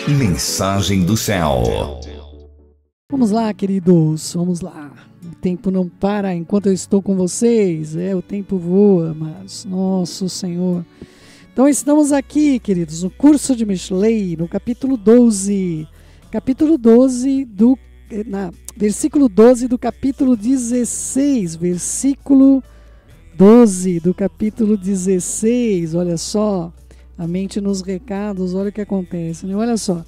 Mensagem do céu. Vamos lá, queridos, vamos lá. O tempo não para enquanto eu estou com vocês. O tempo voa, mas nosso Senhor. Então estamos aqui, queridos, no curso de Mishlei, no capítulo 12. Capítulo 12 versículo 12 do capítulo 16. Versículo 12 do capítulo 16. Olha só, a mente nos recados, olha o que acontece, né? Olha só.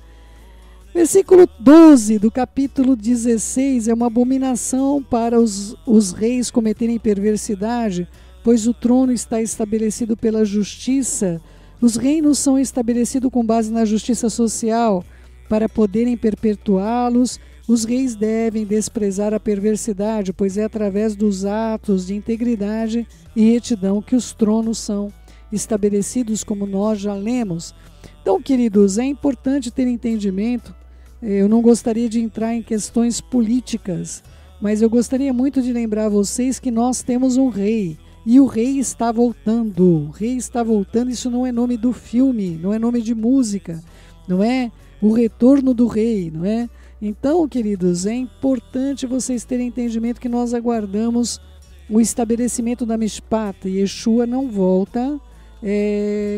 Versículo 12 do capítulo 16 é uma abominação para os reis cometerem perversidade, pois o trono está estabelecido pela justiça. Os reinos são estabelecidos com base na justiça social. Para poderem perpetuá-los, os reis devem desprezar a perversidade, pois é através dos atos de integridade e retidão que os tronos são estabelecidos, como nós já lemos. Então, queridos, é importante ter entendimento. Eu não gostaria de entrar em questões políticas, mas eu gostaria muito de lembrar a vocês que nós temos um rei, e o rei está voltando. O rei está voltando, isso não é nome do filme, não é nome de música, não é o retorno do rei, não é? Então, queridos, é importante vocês terem entendimento que nós aguardamos o estabelecimento da Mishpat. Yeshua não volta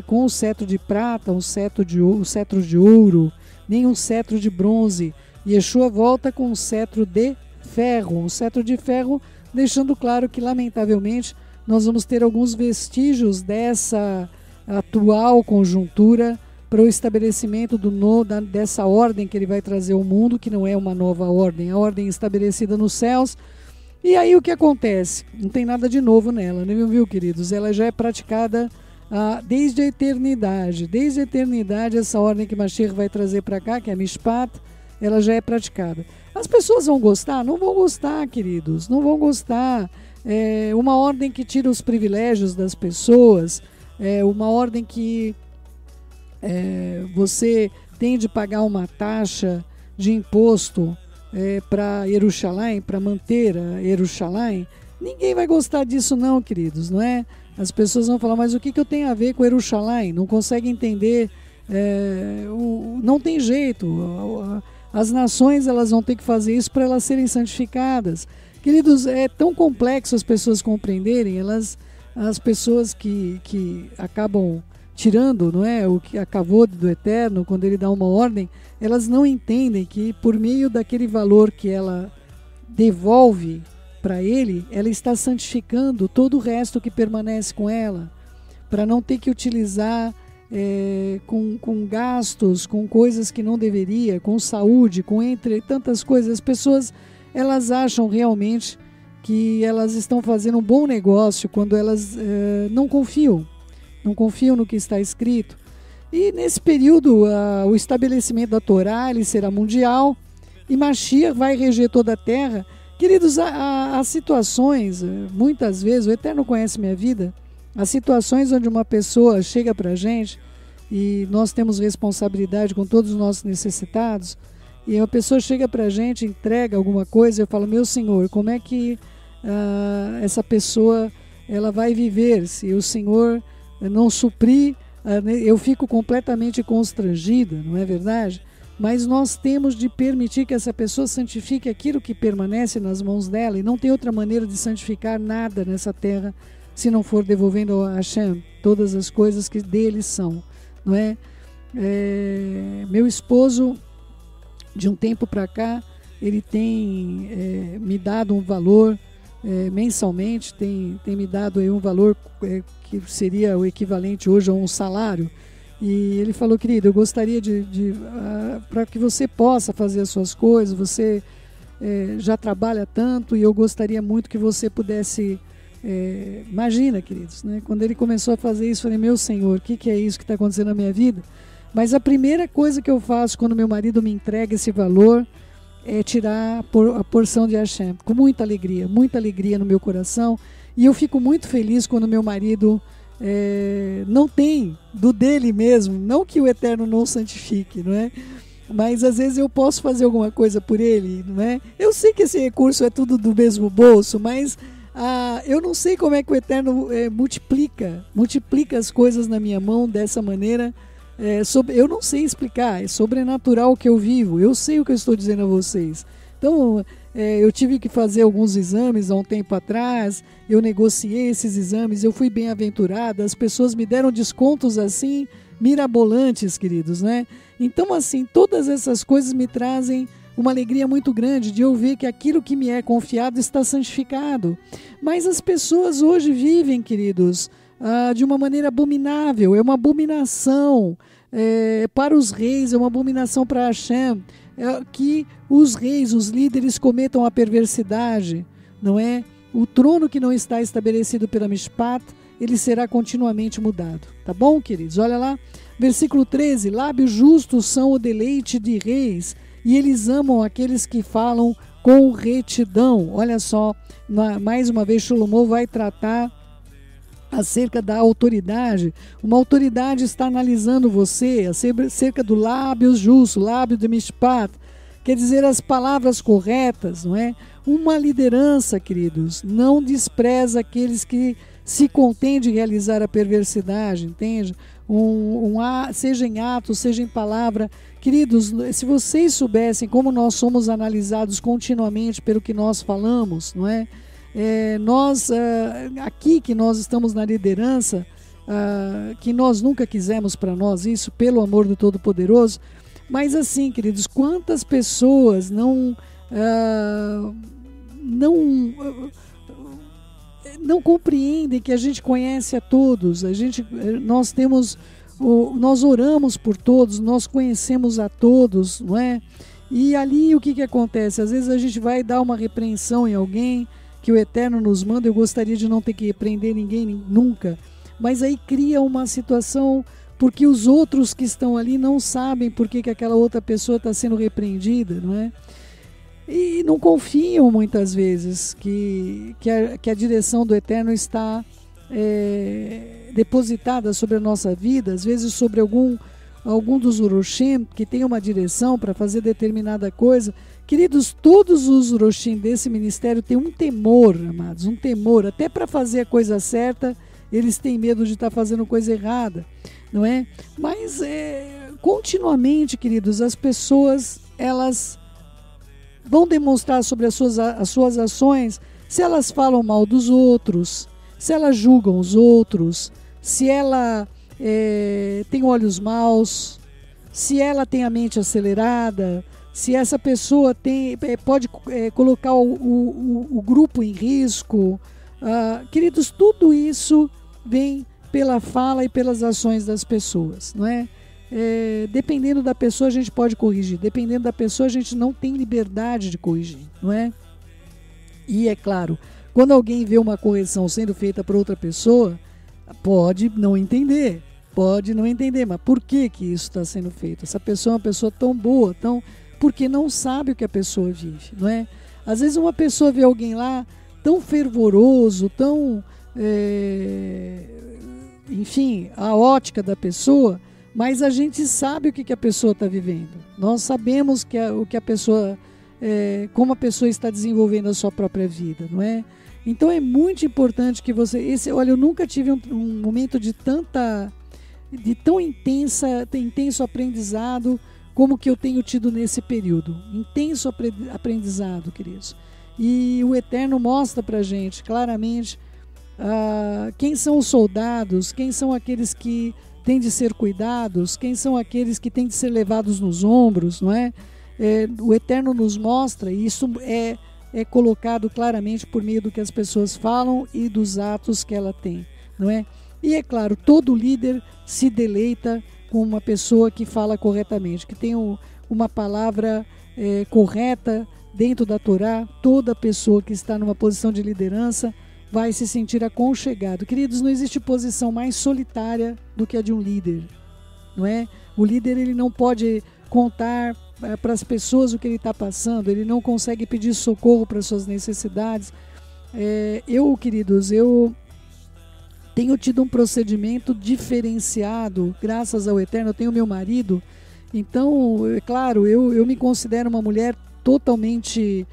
com o cetro de prata, o cetro de ouro, nem um cetro de bronze. Yeshua volta com um cetro de ferro, deixando claro que, lamentavelmente, nós vamos ter alguns vestígios dessa atual conjuntura para o estabelecimento dessa ordem que ele vai trazer ao mundo, que não é uma nova ordem, a ordem estabelecida nos céus. E aí o que acontece? Não tem nada de novo nela, né, viu, queridos? Ela já é praticada desde a eternidade. Desde a eternidade, essa ordem que Mashiach vai trazer para cá, que é a Mishpat, ela já é praticada. As pessoas vão gostar? Não vão gostar, queridos, não vão gostar. É uma ordem que tira os privilégios das pessoas, é uma ordem que você tem de pagar uma taxa de imposto para Jerusalém, para manter a Jerusalém. Ninguém vai gostar disso não, queridos, não é? As pessoas vão falar, mas o que eu tenho a ver com Jerusalém? Não consegue entender, não tem jeito. As nações elas vão ter que fazer isso para elas serem santificadas. Queridos, é tão complexo as pessoas compreenderem, as pessoas que acabam tirando, não é, o que acabou do Eterno, quando ele dá uma ordem, elas não entendem que por meio daquele valor que ela devolve para ele, ela está santificando todo o resto que permanece com ela, para não ter que utilizar com gastos, com coisas que não deveria, com saúde, com entre tantas coisas. As pessoas elas acham realmente que elas estão fazendo um bom negócio quando elas não confiam no que está escrito. E nesse período o estabelecimento da Torá ele será mundial e Mashiach vai reger toda a terra. Queridos, há situações, muitas vezes, o Eterno conhece minha vida, há situações onde uma pessoa chega para a gente e nós temos responsabilidade com todos os nossos necessitados, e uma pessoa chega para a gente, entrega alguma coisa, eu falo, meu Senhor, como é que essa pessoa ela vai viver se o Senhor não suprir? Eu fico completamente constrangida, não é verdade? Mas nós temos de permitir que essa pessoa santifique aquilo que permanece nas mãos dela, e não tem outra maneira de santificar nada nessa terra se não for devolvendo a Hashem todas as coisas que dele são, não é? Meu esposo, de um tempo para cá, ele tem me dado um valor mensalmente, tem me dado aí um valor que seria o equivalente hoje a um salário. E ele falou, querido, eu gostaria para que você possa fazer as suas coisas, você já trabalha tanto, e eu gostaria muito que você pudesse, imagina, queridos, né? Quando ele começou a fazer isso, eu falei, meu Senhor, o que é isso que está acontecendo na minha vida? Mas a primeira coisa que eu faço quando meu marido me entrega esse valor é tirar a porção de Hashem, com muita alegria no meu coração, e eu fico muito feliz quando meu marido não tem do dele mesmo, não que o Eterno não santifique, não é? Mas às vezes eu posso fazer alguma coisa por ele, não é? Eu sei que esse recurso é tudo do mesmo bolso, mas Eu não sei como é que o Eterno multiplica as coisas na minha mão dessa maneira. Eu não sei explicar, é sobrenatural o que eu vivo, eu sei o que eu estou dizendo a vocês. Então, eu tive que fazer alguns exames há um tempo atrás, eu negociei esses exames, eu fui bem-aventurada, as pessoas me deram descontos assim, mirabolantes, queridos, né? Então, assim, todas essas coisas me trazem uma alegria muito grande de eu ver que aquilo que me é confiado está santificado. Mas as pessoas hoje vivem, queridos, de uma maneira abominável, é uma abominação para os reis, é uma abominação para Hashem, que os reis, os líderes cometam a perversidade, não é? O trono que não está estabelecido pela Mishpat, ele será continuamente mudado, tá bom, queridos? Olha lá, versículo 13, lábios justos são o deleite de reis, e eles amam aqueles que falam com retidão. Olha só, mais uma vez Shlomo vai tratar acerca da autoridade. Uma autoridade está analisando você acerca do lábios justos, lábio de Mishpat, quer dizer as palavras corretas, não é? Uma liderança, queridos, não despreza aqueles que se contêm de realizar a perversidade, entende? Seja em ato, seja em palavra. Queridos, se vocês soubessem como nós somos analisados continuamente pelo que nós falamos, não é? Nós, aqui que nós estamos na liderança, que nós nunca quisemos para nós isso, pelo amor do Todo-Poderoso, mas assim, queridos, quantas pessoas não compreendem que a gente conhece a todos, nós oramos por todos, nós conhecemos a todos, não é? E ali o que acontece? Às vezes a gente vai dar uma repreensão em alguém que o Eterno nos manda, eu gostaria de não ter que repreender ninguém nunca, mas aí cria uma situação porque os outros que estão ali não sabem por que aquela outra pessoa está sendo repreendida, não é? E não confiam muitas vezes que a direção do Eterno está depositada sobre a nossa vida, às vezes sobre algum dos Uroshim que tem uma direção para fazer determinada coisa. Queridos, todos os Uroshim desse ministério têm um temor, amados, um temor, até para fazer a coisa certa, eles têm medo de estar fazendo coisa errada, não é? Mas continuamente, queridos, as pessoas, elas vão demonstrar sobre as suas ações se elas falam mal dos outros, se elas julgam os outros, se ela tem olhos maus, se ela tem a mente acelerada, se essa pessoa pode colocar o grupo em risco. Queridos, tudo isso vem pela fala e pelas ações das pessoas, não é? Dependendo da pessoa a gente pode corrigir, dependendo da pessoa a gente não tem liberdade de corrigir, não é? E é claro, quando alguém vê uma correção sendo feita por outra pessoa, pode não entender, mas por que isso está sendo feito? Essa pessoa é uma pessoa tão boa, porque não sabe o que a pessoa vive, não é? Às vezes uma pessoa vê alguém lá tão fervoroso, tão, enfim, a ótica da pessoa, mas a gente sabe o que a pessoa está vivendo. Nós sabemos o que a pessoa, como a pessoa está desenvolvendo a sua própria vida, não é? Então é muito importante que olha, eu nunca tive um momento de tão intenso aprendizado como que eu tenho tido nesse período. Intenso aprendizado, queridos. E o Eterno mostra para a gente claramente quem são os soldados, quem são aqueles que têm de ser cuidados, quem são aqueles que têm de ser levados nos ombros, não é? O Eterno nos mostra, e isso é colocado claramente por meio do que as pessoas falam e dos atos que ela tem, não é? E é claro, todo líder se deleita com uma pessoa que fala corretamente, que tem uma palavra correta dentro da Torá. Toda pessoa que está numa posição de liderança vai se sentir aconchegado. Queridos, não existe posição mais solitária do que a de um líder, não é? O líder, ele não pode contar para as pessoas o que ele está passando, ele não consegue pedir socorro para suas necessidades. Queridos, eu tenho tido um procedimento diferenciado, graças ao Eterno. Eu tenho meu marido, então, é claro, eu me considero uma mulher totalmente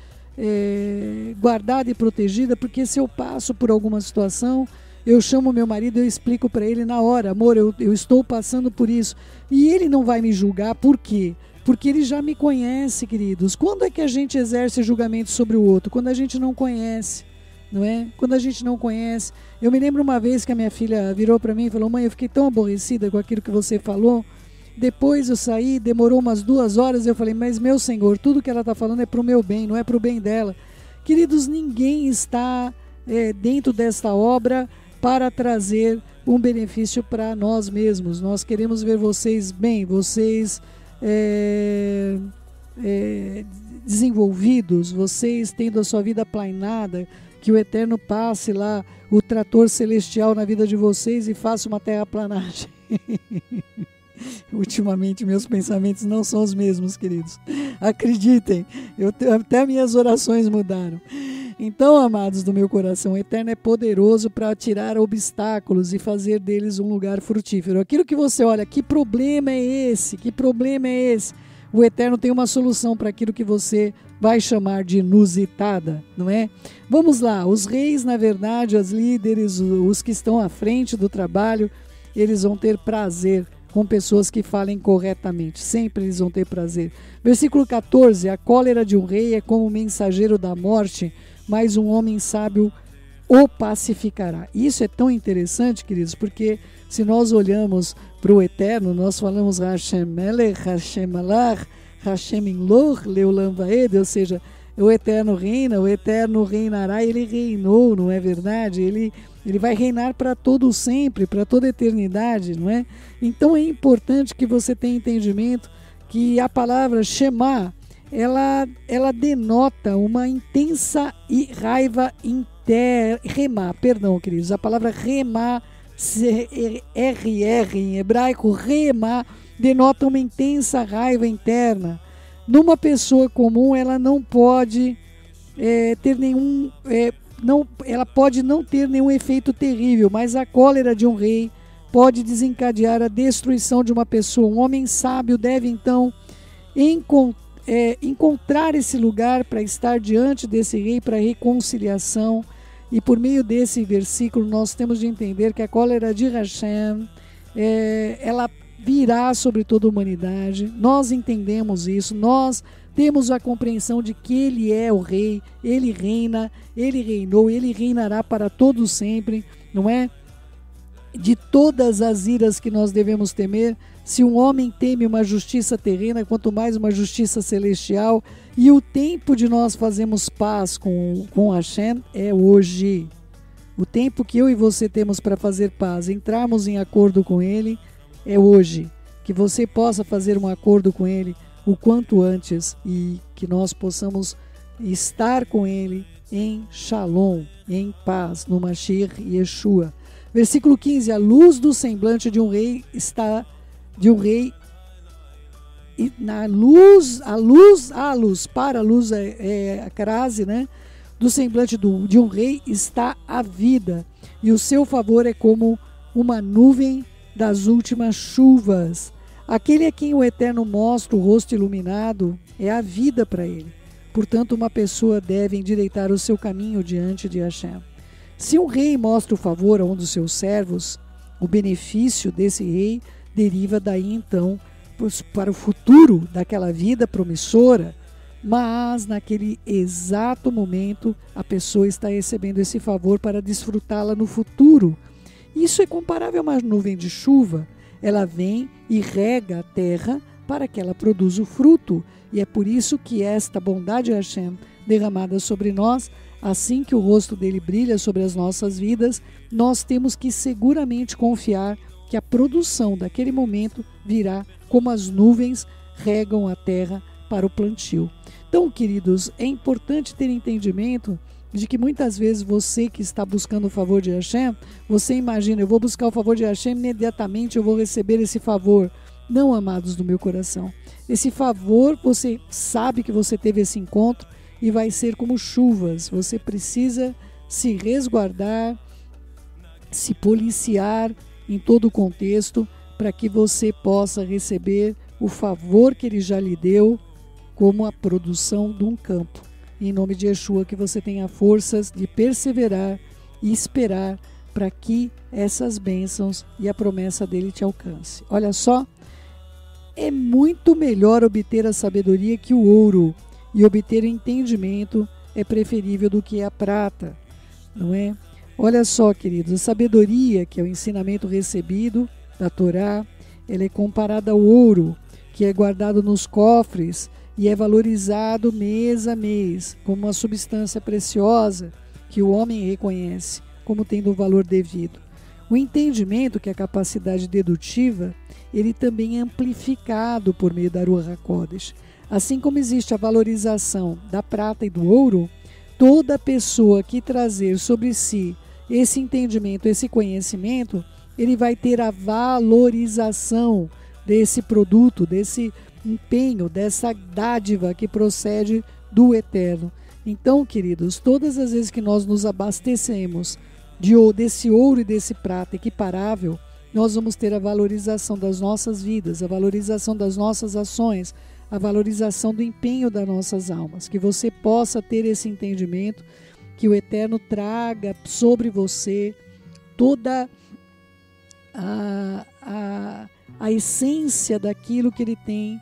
guardada e protegida, porque se eu passo por alguma situação, eu chamo meu marido, eu explico para ele na hora, amor, eu estou passando por isso, e ele não vai me julgar. Por quê? Porque ele já me conhece, queridos. Quando é que a gente exerce julgamento sobre o outro? Quando a gente não conhece, não é? Quando a gente não conhece. Eu me lembro uma vez que a minha filha virou para mim e falou: mãe, eu fiquei tão aborrecida com aquilo que você falou. Depois eu saí, demorou umas 2 horas, eu falei: mas meu Senhor, tudo que ela está falando é para o meu bem, não é para o bem dela. Queridos, ninguém está dentro desta obra para trazer um benefício para nós mesmos. Nós queremos ver vocês bem, vocês desenvolvidos, vocês tendo a sua vida aplainada, que o Eterno passe lá o trator celestial na vida de vocês e faça uma terraplanagem. Ultimamente meus pensamentos não são os mesmos, queridos. Acreditem, até minhas orações mudaram. Então, amados do meu coração, o Eterno é poderoso para tirar obstáculos e fazer deles um lugar frutífero. Aquilo que você olha, que problema é esse? Que problema é esse? O Eterno tem uma solução para aquilo que você vai chamar de inusitada, não é? Vamos lá, os reis, na verdade, os líderes, os que estão à frente do trabalho, eles vão ter prazer com pessoas que falem corretamente. Sempre eles vão ter prazer. Versículo 14, a cólera de um rei é como o mensageiro da morte, mas um homem sábio o pacificará. Isso é tão interessante, queridos, porque se nós olhamos para o Eterno, nós falamos Hashem Melech, Hashem Malach, Hashem Imloch, Leolam Vaed, ou seja, o Eterno reina, o Eterno reinará, ele reinou, não é verdade? Ele vai reinar para todo sempre, para toda eternidade, não é? Então é importante que você tenha entendimento que a palavra Shema, ela denota uma intensa raiva remá, perdão, queridos, a palavra remá, RR em hebraico, remá, denota uma intensa raiva interna. Numa pessoa comum, ela não pode ter nenhum, ela pode não ter nenhum efeito terrível, mas a cólera de um rei pode desencadear a destruição de uma pessoa. Um homem sábio deve então encontrar esse lugar para estar diante desse rei para reconciliação. E por meio desse versículo nós temos de entender que a cólera de Hashem, ela virá sobre toda a humanidade. Nós entendemos isso, nós temos a compreensão de que Ele é o Rei, Ele reina, Ele reinou, Ele reinará para todos sempre, não é? De todas as iras que nós devemos temer, se um homem teme uma justiça terrena, quanto mais uma justiça celestial, e o tempo de nós fazermos paz com Hashem é hoje. O tempo que eu e você temos para fazer paz, entrarmos em acordo com Ele, é hoje. Que você possa fazer um acordo com Ele o quanto antes e que nós possamos estar com Ele em Shalom, em paz, no Mashiach Yeshua. Versículo 15, a luz do semblante de um rei está, e na luz, a luz é a crase, né? Do semblante de um rei está a vida, e o seu favor é como uma nuvem das últimas chuvas. Aquele a quem o Eterno mostra o rosto iluminado é a vida para ele. Portanto, uma pessoa deve endireitar o seu caminho diante de Hashem. Se um rei mostra o favor a um dos seus servos, o benefício desse rei deriva daí então para o futuro daquela vida promissora, mas naquele exato momento a pessoa está recebendo esse favor para desfrutá-la no futuro. Isso é comparável a uma nuvem de chuva. Ela vem e rega a terra para que ela produza o fruto. E é por isso que esta bondade de Hashem derramada sobre nós, assim que o rosto dele brilha sobre as nossas vidas, nós temos que seguramente confiar que a produção daquele momento virá como as nuvens regam a terra para o plantio. Então, queridos, é importante ter entendimento de que muitas vezes você que está buscando o favor de Hashem, você imagina, eu vou buscar o favor de Hashem, imediatamente eu vou receber esse favor. Não, amados do meu coração. Esse favor, você sabe que você teve esse encontro e vai ser como chuvas. Você precisa se resguardar, se policiar em todo o contexto para que você possa receber o favor que ele já lhe deu como a produção de um campo. Em nome de Yeshua, que você tenha forças de perseverar e esperar para que essas bênçãos e a promessa dele te alcance. Olha só, é muito melhor obter a sabedoria que o ouro, e obter o entendimento é preferível do que a prata, não é? Olha só, queridos, a sabedoria, que é o ensinamento recebido da Torá, ela é comparada ao ouro, que é guardado nos cofres e é valorizado mês a mês como uma substância preciosa que o homem reconhece como tendo o valor devido. O entendimento, que é a capacidade dedutiva, ele também é amplificado por meio da Ruach HaKodesh. Assim como existe a valorização da prata e do ouro, toda pessoa que trazer sobre si esse entendimento, esse conhecimento, ele vai ter a valorização desse produto, desse empenho, dessa dádiva que procede do Eterno. Então, queridos, todas as vezes que nós nos abastecemos desse ouro e desse prata equiparável, nós vamos ter a valorização das nossas vidas, a valorização das nossas ações, a valorização do empenho das nossas almas. Que você possa ter esse entendimento, que o Eterno traga sobre você toda a essência daquilo que ele tem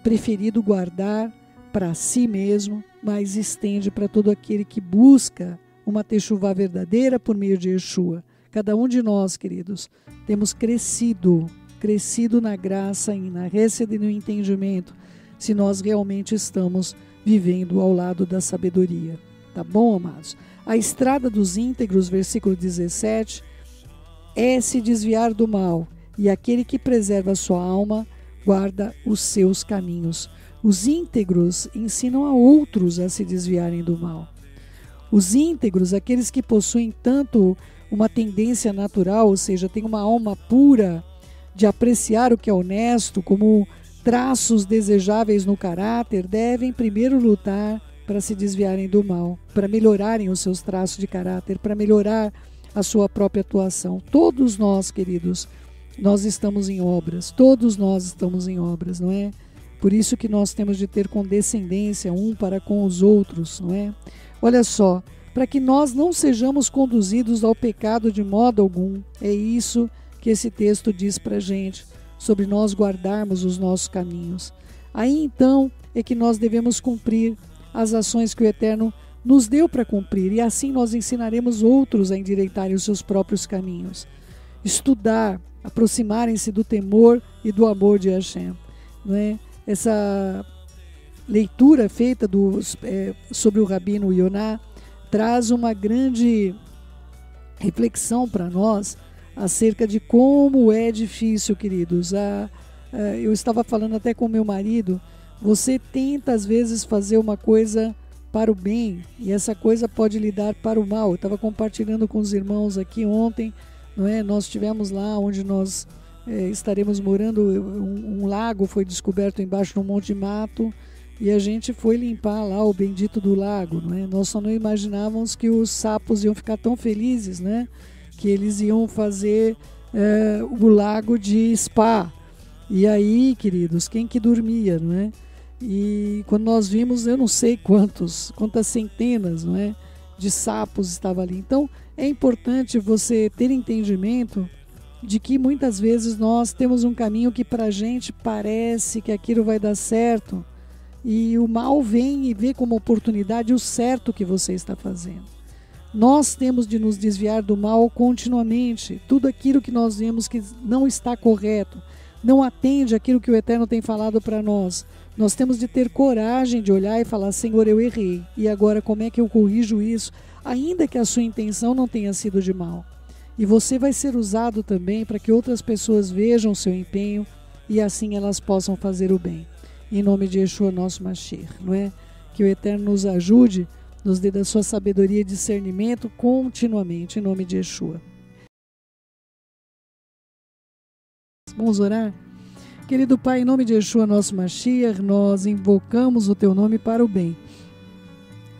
preferido guardar para si mesmo, mas estende para todo aquele que busca uma techuvá verdadeira por meio de Yeshua. Cada um de nós, queridos, temos crescido na graça e na récede e no entendimento, se nós realmente estamos vivendo ao lado da sabedoria. Tá bom, amados? A estrada dos íntegros, versículo 17, é se desviar do mal, e aquele que preserva a sua alma guarda os seus caminhos. Os íntegros ensinam a outros a se desviarem do mal. Os íntegros, aqueles que possuem tanto uma tendência natural, ou seja, têm uma alma pura de apreciar o que é honesto, como traços desejáveis no caráter, devem primeiro lutar para se desviarem do mal, para melhorarem os seus traços de caráter, para melhorar a sua própria atuação. Todos nós, queridos, nós estamos em obras, todos nós estamos em obras, não é? Por isso que nós temos de ter condescendência um para com os outros, não é? Olha só, para que nós não sejamos conduzidos ao pecado de modo algum, é isso que esse texto diz para a gente, sobre nós guardarmos os nossos caminhos. Aí então é que nós devemos cumprir as ações que o Eterno nos deu para cumprir, e assim nós ensinaremos outros a endireitarem os seus próprios caminhos. Estudar, aproximarem-se do temor e do amor de Hashem, não é? Essa leitura feita sobre o Rabino Yonah traz uma grande reflexão para nós acerca de como é difícil, queridos. Eu estava falando até com meu marido, você tenta às vezes fazer uma coisa para o bem e essa coisa pode lhe dar para o mal. Eu estava compartilhando com os irmãos aqui ontem, não é? Nós estivemos lá onde nós estaremos morando, um lago foi descoberto embaixo de um monte de mato e a gente foi limpar lá o bendito do lago, não é? Nós só não imaginávamos que os sapos iam ficar tão felizes, né? Que eles iam fazer o lago de spa. E aí, queridos, quem que dormia, não é? E quando nós vimos, eu não sei quantas centenas, não é, de sapos estavam ali. Então, é importante você ter entendimento de que muitas vezes nós temos um caminho que para a gente parece que aquilo vai dar certo e o mal vem e vê como oportunidade o certo que você está fazendo. Nós temos de nos desviar do mal continuamente. Tudo aquilo que nós vemos que não está correto, não atende aquilo que o Eterno tem falado para nós. Nós temos de ter coragem de olhar e falar, Senhor, eu errei. E agora como é que eu corrijo isso? Ainda que a sua intenção não tenha sido de mal. E você vai ser usado também para que outras pessoas vejam o seu empenho e assim elas possam fazer o bem. Em nome de Yeshua, nosso Mashiach, não é? Que o Eterno nos ajude, nos dê da sua sabedoria e discernimento continuamente, em nome de Yeshua. Vamos orar? Querido Pai, em nome de Yeshua, nosso Mashiach, nós invocamos o Teu nome para o bem.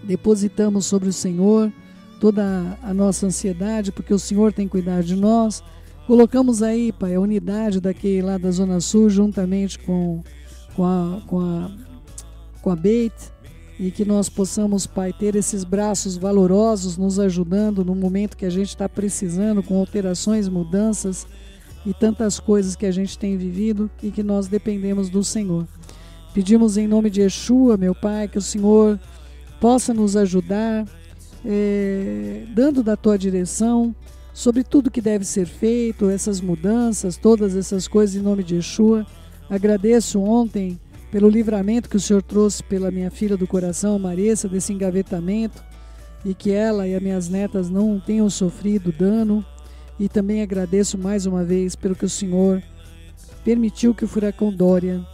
Depositamos sobre o Senhor toda a nossa ansiedade, porque o Senhor tem cuidado de nós. Colocamos aí, Pai, a unidade daquele lá da Zona Sul, juntamente com a Beit, e que nós possamos, Pai, ter esses braços valorosos nos ajudando no momento que a gente está precisando, com alterações, mudanças e tantas coisas que a gente tem vivido e que nós dependemos do Senhor. Pedimos em nome de Yeshua, meu Pai, que o Senhor possa nos ajudar, dando da Tua direção sobre tudo que deve ser feito, essas mudanças, todas essas coisas em nome de Yeshua. Agradeço ontem pelo livramento que o Senhor trouxe pela minha filha do coração, Marissa, desse engavetamento, e que ela e as minhas netas não tenham sofrido dano. E também agradeço mais uma vez pelo que o Senhor permitiu que o furacão Dorian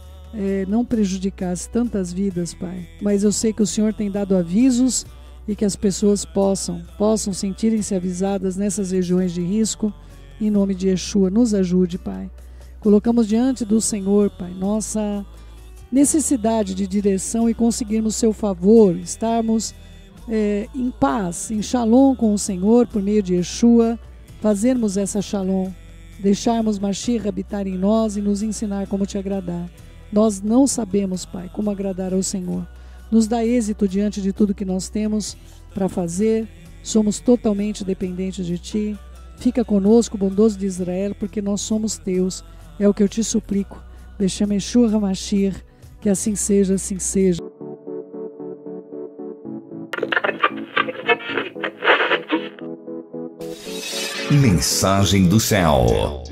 não prejudicasse tantas vidas, Pai. Mas eu sei que o Senhor tem dado avisos e que as pessoas possam sentirem-se avisadas nessas regiões de risco. Em nome de Yeshua, nos ajude, Pai. Colocamos diante do Senhor, Pai, nossa necessidade de direção e conseguirmos seu favor, estarmos em paz, em shalom com o Senhor por meio de Yeshua, fazermos essa shalom, deixarmos Mashiach habitar em nós e nos ensinar como te agradar. Nós não sabemos, Pai, como agradar ao Senhor. Nos dá êxito diante de tudo que nós temos para fazer, somos totalmente dependentes de Ti. Fica conosco, bondoso de Israel, porque nós somos Teus, é o que eu te suplico. Deixa-me Yeshua HaMashiach, que assim seja, assim seja. Mensagem do céu.